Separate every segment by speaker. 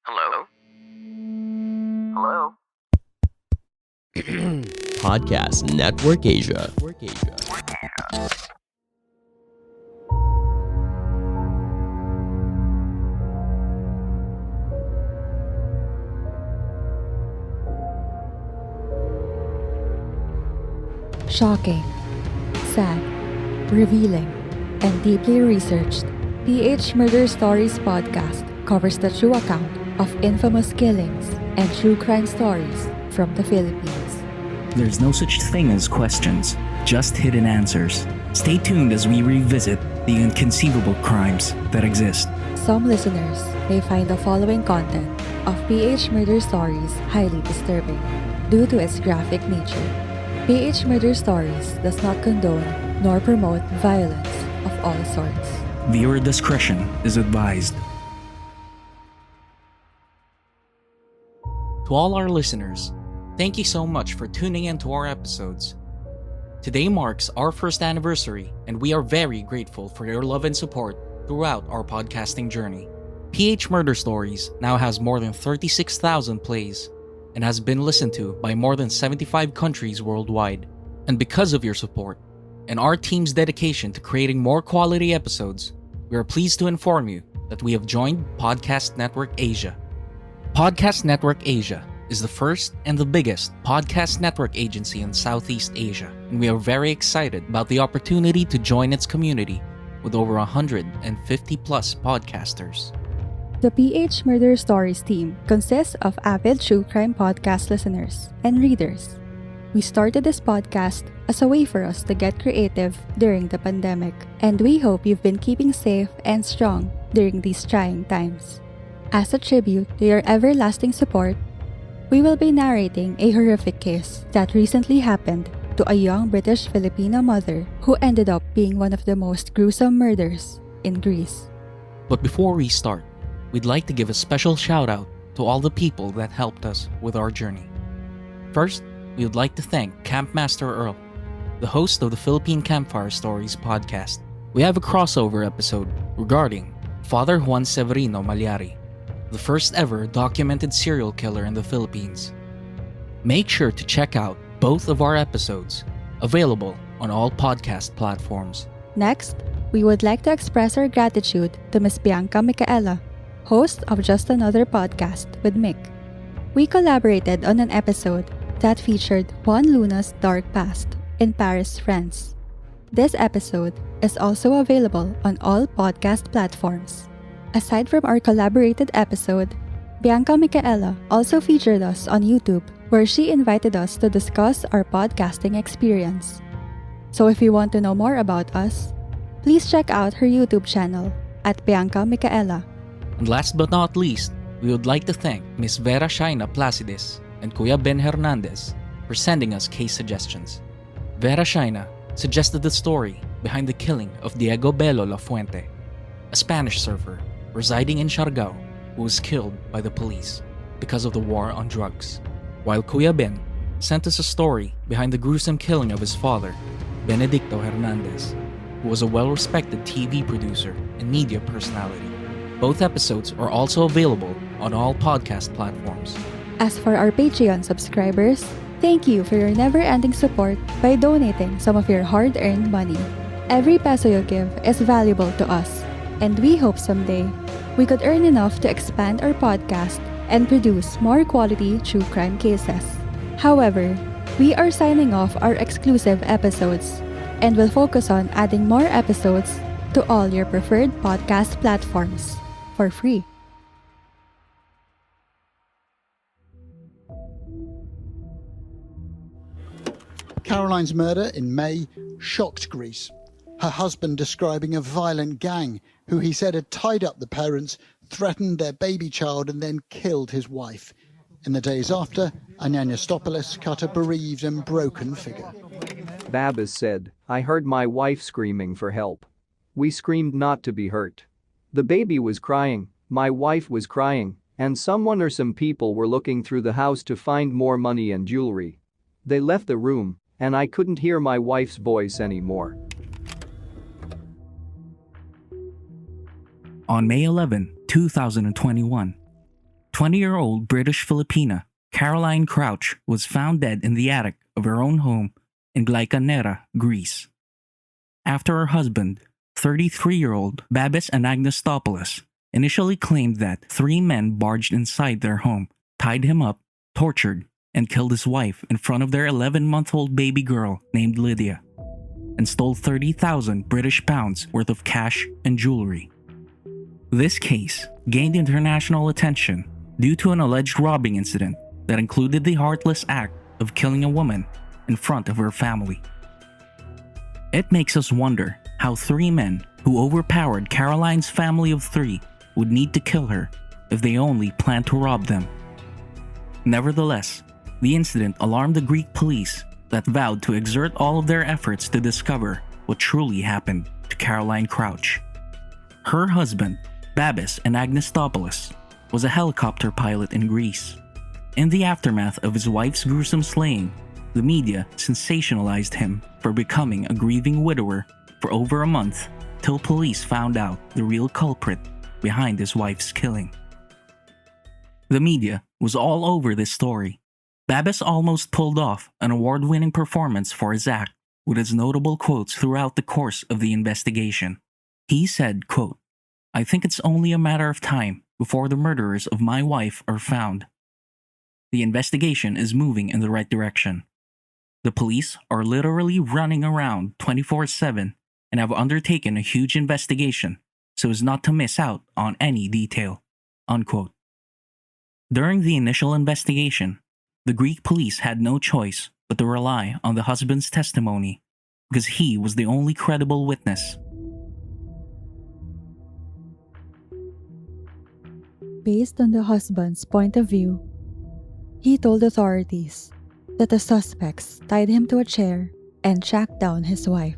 Speaker 1: Hello? Hello?
Speaker 2: Podcast Network Asia.
Speaker 3: Shocking, sad, revealing, and deeply researched, PH Murder Stories podcast covers the true account of infamous killings and true crime stories from the Philippines.
Speaker 4: There's no such thing as questions, just hidden answers. Stay tuned as we revisit the inconceivable crimes that exist.
Speaker 3: Some listeners may find the following content of PH Murder Stories highly disturbing due to its graphic nature. PH Murder Stories does not condone nor promote violence of all sorts.
Speaker 4: Viewer discretion is advised.
Speaker 5: To all our listeners, thank you so much for tuning in to our episodes. Today marks our first anniversary, and we are very grateful for your love and support throughout our podcasting journey. PH Murder Stories now has more than 36,000 plays and has been listened to by more than 75 countries worldwide. And because of your support and our team's dedication to creating more quality episodes, we are pleased to inform you that we have joined Podcast Network Asia. Podcast Network Asia is the first and the biggest podcast network agency in Southeast Asia, and we are very excited about the opportunity to join its community with over 150 plus podcasters.
Speaker 3: The PH Murder Stories team consists of avid true crime podcast listeners and readers. We started this podcast as a way for us to get creative during the pandemic, and we hope you've been keeping safe and strong during these trying times. As a tribute to your everlasting support, we will be narrating a horrific case that recently happened to a young British-Filipina mother who ended up being one of the most gruesome murders in Greece.
Speaker 5: But before we start, we'd like to give a special shout out to all the people that helped us with our journey. First, we would like to thank Campmaster Earl, the host of the Philippine Campfire Stories podcast. We have a crossover episode regarding Father Juan Severino Malyari, the first ever documented serial killer in the Philippines. Make sure to check out both of our episodes, available on all podcast platforms.
Speaker 3: Next, we would like to express our gratitude to Ms. Bianca Micaela, host of Just Another Podcast with Mick. We collaborated on an episode that featured Juan Luna's dark past in Paris, France. This episode is also available on all podcast platforms. Aside from our collaborated episode, Bianca Micaela also featured us on YouTube, where she invited us to discuss our podcasting experience. So if you want to know more about us, please check out her YouTube channel at Bianca Micaela.
Speaker 5: And last but not least, we would like to thank Ms. Vera Shaina Placides and Kuya Ben Hernandez for sending us case suggestions. Vera Shaina suggested the story behind the killing of Diego Bello La Fuente, a Spanish surfer residing in Siargao who was killed by the police because of the war on drugs. While Kuya Ben sent us a story behind the gruesome killing of his father, Benedicto Hernandez, who was a well-respected TV producer and media personality. Both episodes are also available on all podcast platforms.
Speaker 3: As for our Patreon subscribers, thank you for your never-ending support by donating some of your hard-earned money. Every peso you give is valuable to us, and we hope someday we could earn enough to expand our podcast and produce more quality true crime cases. However, we are signing off our exclusive episodes and will focus on adding more episodes to all your preferred podcast platforms for free.
Speaker 6: Caroline's murder in May shocked Greece. Her husband describing a violent gang who he said had tied up the parents, threatened their baby child and then killed his wife. In the days after, Anagnostopoulos cut a bereaved and broken figure.
Speaker 7: Babis said, "I heard my wife screaming for help. We screamed not to be hurt. The baby was crying, my wife was crying, and someone or some people were looking through the house to find more money and jewelry. They left the room, and I couldn't hear my wife's voice anymore."
Speaker 4: On May 11, 2021, 20-year-old British-Filipina Caroline Crouch was found dead in the attic of her own home in Glyka Nera, Greece, after her husband, 33-year-old Babis Anagnostopoulos, initially claimed that 3 men barged inside their home, tied him up, tortured, and killed his wife in front of their 11-month-old baby girl named Lydia, and stole 30,000 British pounds worth of cash and jewelry. This case gained international attention due to an alleged robbing incident that included the heartless act of killing a woman in front of her family. It makes us wonder how 3 men who overpowered Caroline's family of 3 would need to kill her if they only planned to rob them. Nevertheless, the incident alarmed the Greek police that vowed to exert all of their efforts to discover what truly happened to Caroline Crouch. Her husband, Babis Anagnostopoulos, was a helicopter pilot in Greece. In the aftermath of his wife's gruesome slaying, the media sensationalized him for becoming a grieving widower for over a month till police found out the real culprit behind his wife's killing. The media was all over this story. Babis almost pulled off an award-winning performance for his act with his notable quotes throughout the course of the investigation. He said, quote, "I think it's only a matter of time before the murderers of my wife are found. The investigation is moving in the right direction. The police are literally running around 24/7 and have undertaken a huge investigation so as not to miss out on any detail." Unquote. During the initial investigation, the Greek police had no choice but to rely on the husband's testimony because he was the only credible witness.
Speaker 3: Based on the husband's point of view, he told authorities that the suspects tied him to a chair and tracked down his wife,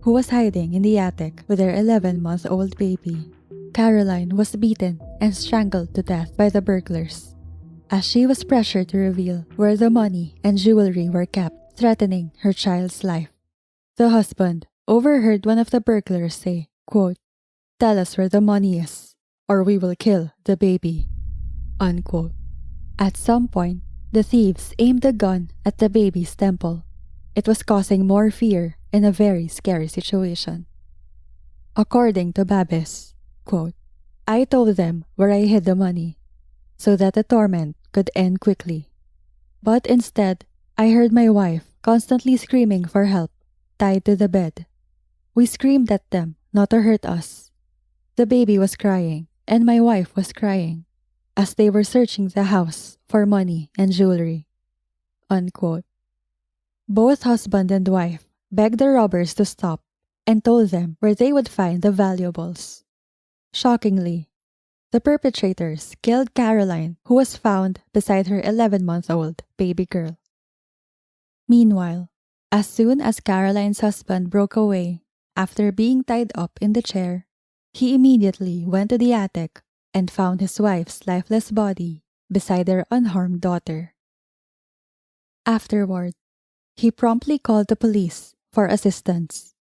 Speaker 3: who was hiding in the attic with their 11-month-old baby. Caroline was beaten and strangled to death by the burglars, as she was pressured to reveal where the money and jewelry were kept, threatening her child's life. The husband overheard one of the burglars say, quote, "Tell us where the money is, or we will kill the baby." Unquote. At some point, the thieves aimed a gun at the baby's temple. It was causing more fear in a very scary situation. According to Babis, quote, "I told them where I hid the money so that the torment could end quickly. But instead, I heard my wife constantly screaming for help, tied to the bed. We screamed at them not to hurt us. The baby was crying and my wife was crying as they were searching the house for money and jewelry." Unquote. Both husband and wife begged the robbers to stop and told them where they would find the valuables. Shockingly, the perpetrators killed Caroline, who was found beside her 11-month-old baby girl. Meanwhile, as soon as Caroline's husband broke away after being tied up in the chair, he immediately went to the attic and found his wife's lifeless body beside their unharmed daughter. Afterward, he promptly called the police for assistance.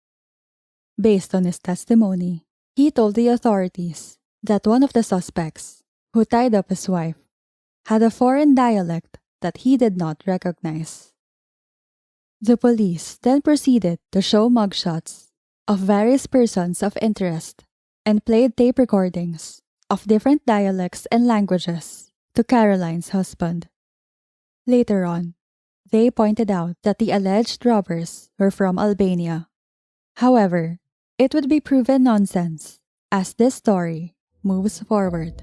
Speaker 3: Based on his testimony, he told the authorities that one of the suspects, who tied up his wife, had a foreign dialect that he did not recognize. The police then proceeded to show mugshots of various persons of interest and played tape recordings of different dialects and languages to Caroline's husband. Later on, they pointed out that the alleged robbers were from Albania. However, it would be proven nonsense as this story moves forward.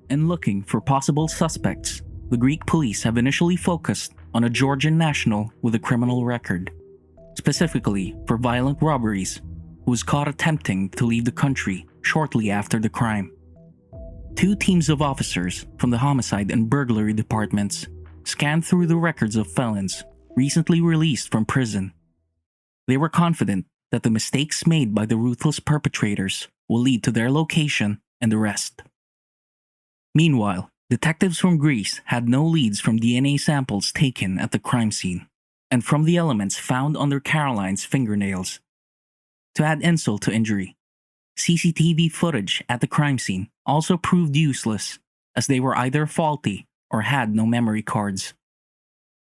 Speaker 4: And looking for possible suspects, the Greek police have initially focused on a Georgian national with a criminal record, specifically for violent robberies, who was caught attempting to leave the country shortly after the crime. 2 teams of officers from the homicide and burglary departments scanned through the records of felons recently released from prison. They were confident that the mistakes made by the ruthless perpetrators will lead to their location and arrest. Meanwhile, detectives from Greece had no leads from DNA samples taken at the crime scene and from the elements found under Caroline's fingernails. To add insult to injury, CCTV footage at the crime scene also proved useless, as they were either faulty or had no memory cards.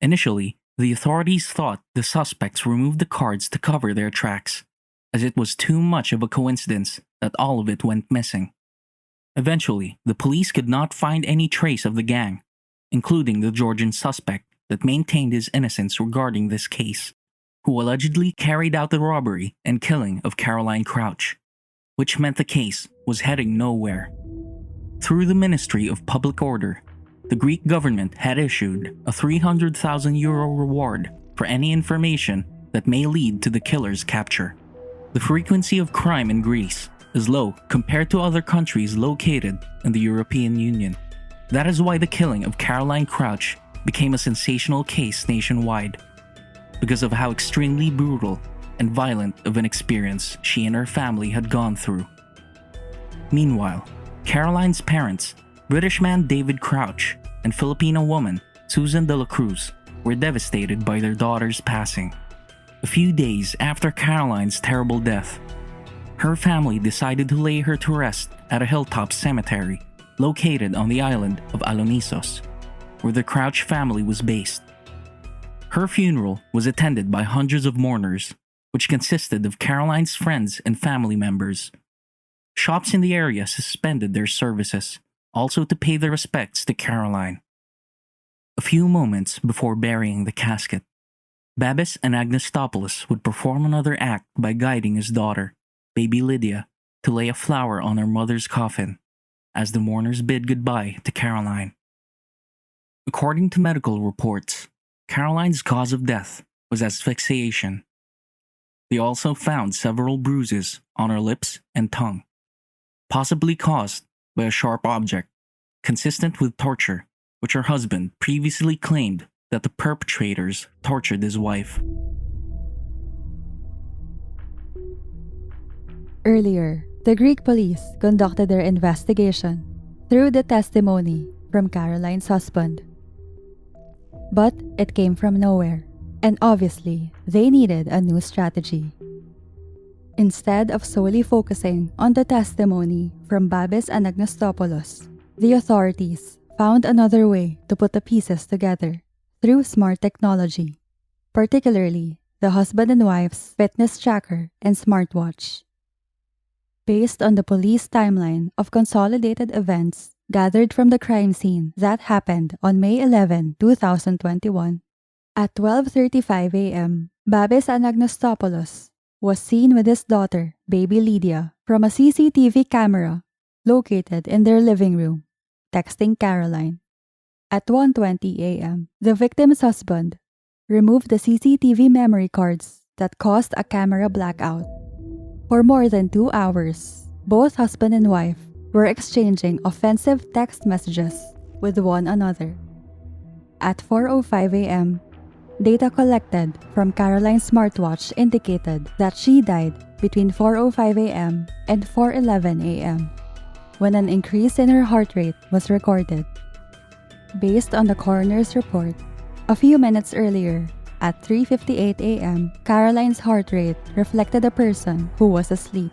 Speaker 4: Initially, the authorities thought the suspects removed the cards to cover their tracks, as it was too much of a coincidence that all of it went missing. Eventually, the police could not find any trace of the gang, including the Georgian suspect that maintained his innocence regarding this case, who allegedly carried out the robbery and killing of Caroline Crouch, which meant the case was heading nowhere. Through the Ministry of Public Order, the Greek government had issued a €300,000 reward for any information that may lead to the killer's capture. The frequency of crime in Greece is low compared to other countries located in the European Union. That is why the killing of Caroline Crouch became a sensational case nationwide, because of how extremely brutal and violent of an experience she and her family had gone through. Meanwhile, Caroline's parents, British man David Crouch and Filipino woman Susan de la Cruz, were devastated by their daughter's passing. A few days after Caroline's terrible death, her family decided to lay her to rest at a hilltop cemetery located on the island of Alonisos, where the Crouch family was based. Her funeral was attended by hundreds of mourners, which consisted of Caroline's friends and family members. Shops in the area suspended their services, also to pay their respects to Caroline. A few moments before burying the casket, Babis Anagnostopoulos would perform another act by guiding his daughter, baby Lydia, to lay a flower on her mother's coffin, as the mourners bid goodbye to Caroline. According to medical reports, Caroline's cause of death was asphyxiation. They also found several bruises on her lips and tongue, possibly caused by a sharp object, consistent with torture, which her husband previously claimed that the perpetrators tortured his wife.
Speaker 3: Earlier, the Greek police conducted their investigation through the testimony from Caroline's husband. But it came from nowhere, and obviously, they needed a new strategy. Instead of solely focusing on the testimony from Babis Anagnostopoulos, the authorities found another way to put the pieces together through smart technology, particularly the husband and wife's fitness tracker and smartwatch. Based on the police timeline of consolidated events gathered from the crime scene that happened on May 11, 2021, at 12:35 a.m., Babis Anagnostopoulos was seen with his daughter, baby Lydia, from a CCTV camera located in their living room, texting Caroline. At 1:20 a.m., the victim's husband removed the CCTV memory cards that caused a camera blackout. For more than 2 hours, both husband and wife were exchanging offensive text messages with one another. At 4:05 a.m., data collected from Caroline's smartwatch indicated that she died between 4:05 a.m. and 4:11 a.m., when an increase in her heart rate was recorded. Based on the coroner's report, a few minutes earlier, at 3:58 a.m., Caroline's heart rate reflected a person who was asleep.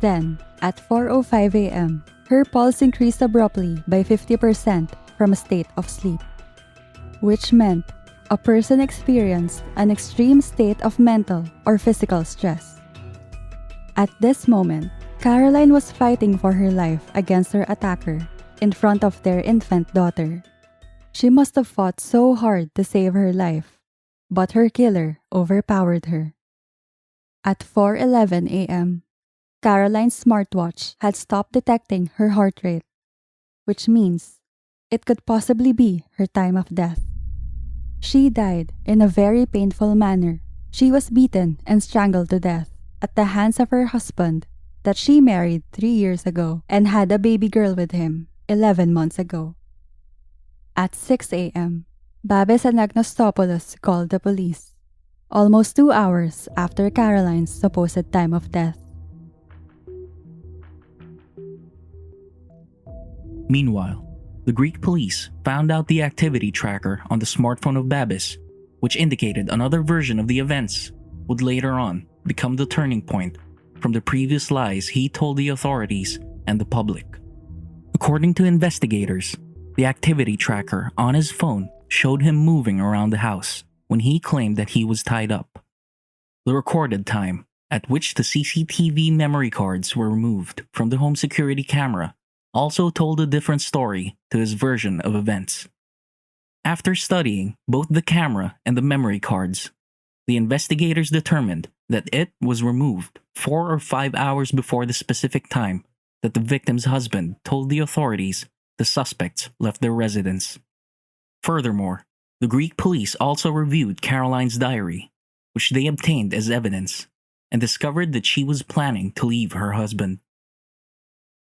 Speaker 3: Then, at 4:05 a.m., her pulse increased abruptly by 50% from a state of sleep, which meant a person experienced an extreme state of mental or physical stress. At this moment, Caroline was fighting for her life against her attacker in front of their infant daughter. She must have fought so hard to save her life, but her killer overpowered her. At 4:11 a.m., Caroline's smartwatch had stopped detecting her heart rate, which means it could possibly be her time of death. She died in a very painful manner. She was beaten and strangled to death at the hands of her husband that she married 3 years ago and had a baby girl with him 11 months ago. At 6 a.m., Babis Anagnostopoulos called the police, almost 2 hours after Caroline's supposed time of death.
Speaker 4: Meanwhile, the Greek police found out the activity tracker on the smartphone of Babis, which indicated another version of the events would later on become the turning point from the previous lies he told the authorities and the public. According to investigators, the activity tracker on his phone showed him moving around the house when he claimed that he was tied up. The recorded time at which the CCTV memory cards were removed from the home security camera also told a different story to his version of events. After studying both the camera and the memory cards, the investigators determined that it was removed 4 or 5 hours before the specific time that the victim's husband told the authorities the suspects left their residence. Furthermore, the Greek police also reviewed Caroline's diary, which they obtained as evidence, and discovered that she was planning to leave her husband.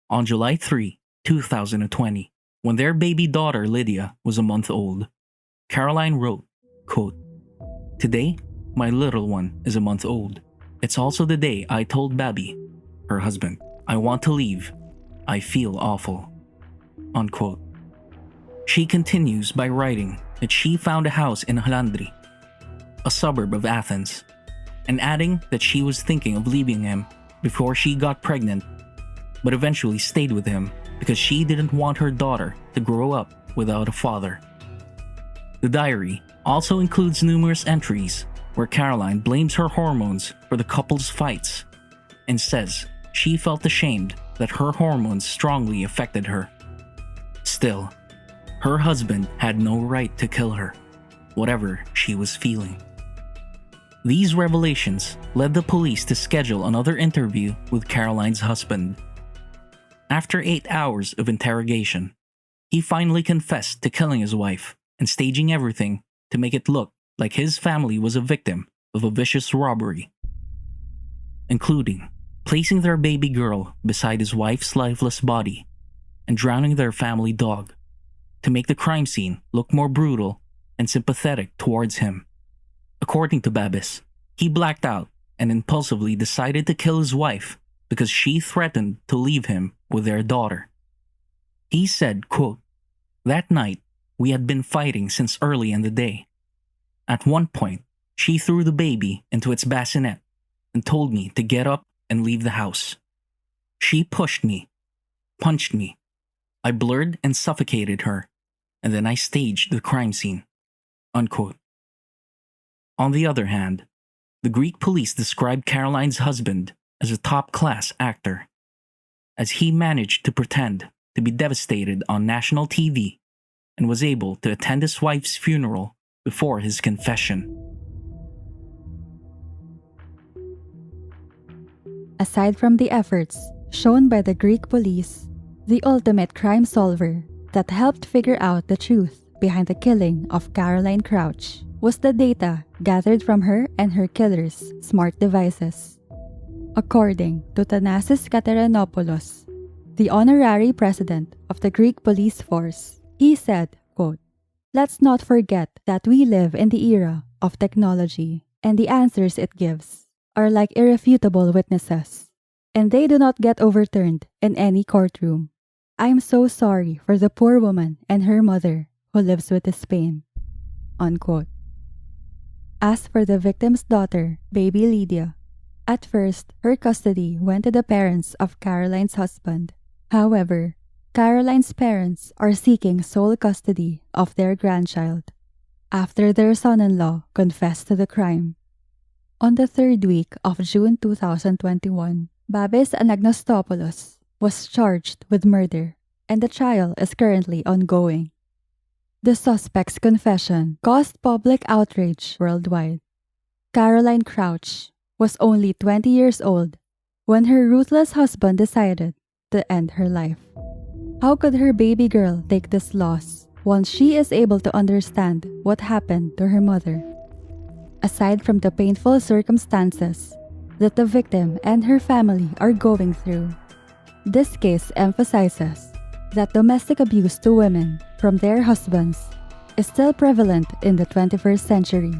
Speaker 4: On July 3, 2020, when their baby daughter Lydia was a month old, Caroline wrote, quote, "Today, my little one is a month old. It's also the day I told Babby, her husband, I want to leave. I feel awful." Unquote. She continues by writing that she found a house in Halandri, a suburb of Athens, and adding that she was thinking of leaving him before she got pregnant, but eventually stayed with him because she didn't want her daughter to grow up without a father. The diary also includes numerous entries where Caroline blames her hormones for the couple's fights and says she felt ashamed that her hormones strongly affected her. Still, her husband had no right to kill her, whatever she was feeling. These revelations led the police to schedule another interview with Caroline's husband. After 8 hours of interrogation, he finally confessed to killing his wife and staging everything to make it look like his family was a victim of a vicious robbery, including placing their baby girl beside his wife's lifeless body and drowning their family dog to make the crime scene look more brutal and sympathetic towards him. According to Babis, he blacked out and impulsively decided to kill his wife because she threatened to leave him with their daughter. He said, quote, "That night, we had been fighting since early in the day. At one point, she threw the baby into its bassinet and told me to get up and leave the house. She pushed me, punched me. I blurred and suffocated her, and then I staged the crime scene." Unquote. On the other hand, the Greek police described Caroline's husband as a top-class actor, as he managed to pretend to be devastated on national TV and was able to attend his wife's funeral before his confession.
Speaker 3: Aside from the efforts shown by the Greek police, the ultimate crime solver that helped figure out the truth behind the killing of Caroline Crouch was the data gathered from her and her killer's smart devices. According to Thanasis Kateranopoulos, the honorary president of the Greek police force, he said, quote, "Let's not forget that we live in the era of technology, and the answers it gives are like irrefutable witnesses, and they do not get overturned in any courtroom. I'm so sorry for the poor woman and her mother who lives with this pain." Unquote. As for the victim's daughter, baby Lydia, at first her custody went to the parents of Caroline's husband. However, Caroline's parents are seeking sole custody of their grandchild after their son-in-law confessed to the crime. On the third week of June 2021, Babis Anagnostopoulos was charged with murder, and the trial is currently ongoing. The suspect's confession caused public outrage worldwide. Caroline Crouch was only 20 years old when her ruthless husband decided to end her life. How could her baby girl take this loss once she is able to understand what happened to her mother? Aside from the painful circumstances that the victim and her family are going through, this case emphasizes that domestic abuse to women from their husbands is still prevalent in the 21st century.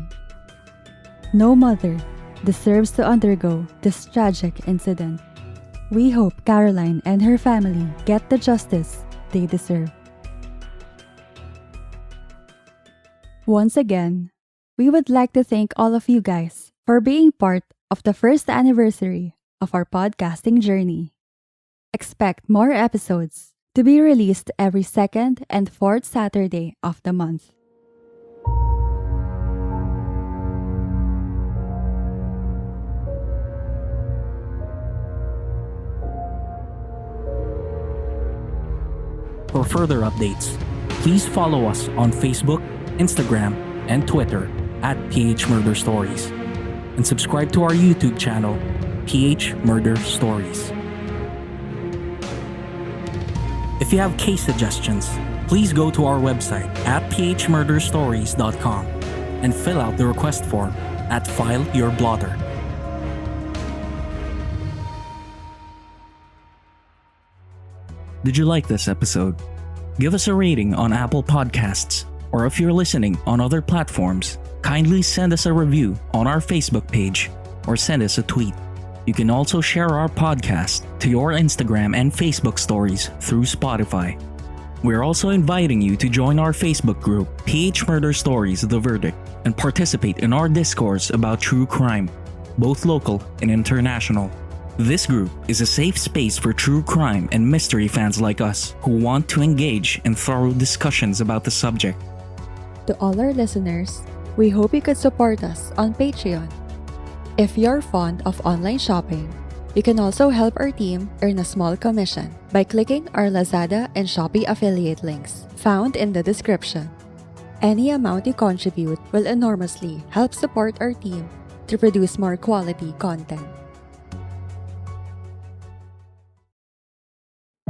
Speaker 3: No mother deserves to undergo this tragic incident. We hope Caroline and her family get the justice they deserve. Once again, we would like to thank all of you guys for being part of the first anniversary of our podcasting journey. Expect more episodes to be released every second and fourth Saturday of the month.
Speaker 4: For further updates, please follow us on Facebook, Instagram, and Twitter at PH Murder Stories, and subscribe to our YouTube channel, PH Murder Stories. If you have case suggestions, please go to our website at phmurderstories.com and fill out the request form at File Your Blotter. Did you like this episode? Give us a rating on Apple Podcasts, or if you're listening on other platforms, kindly send us a review on our Facebook page or send us a tweet. You can also share our podcast to your Instagram and Facebook stories through Spotify. We're also inviting you to join our Facebook group, PH Murder Stories The Verdict, and participate in our discourse about true crime, both local and international. This group is a safe space for true crime and mystery fans like us who want to engage in thorough discussions about the subject.
Speaker 3: To all our listeners, we hope you could support us on Patreon. If you're fond of online shopping, you can also help our team earn a small commission by clicking our Lazada and Shopee affiliate links found in the description. Any amount you contribute will enormously help support our team to produce more quality content.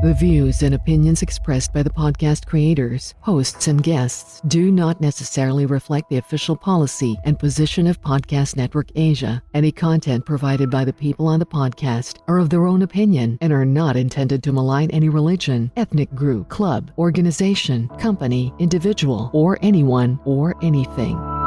Speaker 1: The views and opinions expressed by the podcast creators, hosts, and guests do not necessarily reflect the official policy and position of Podcast Network Asia. Any content provided by the people on the podcast are of their own opinion and are not intended to malign any religion, ethnic group, club, organization, company, individual, or anyone or anything.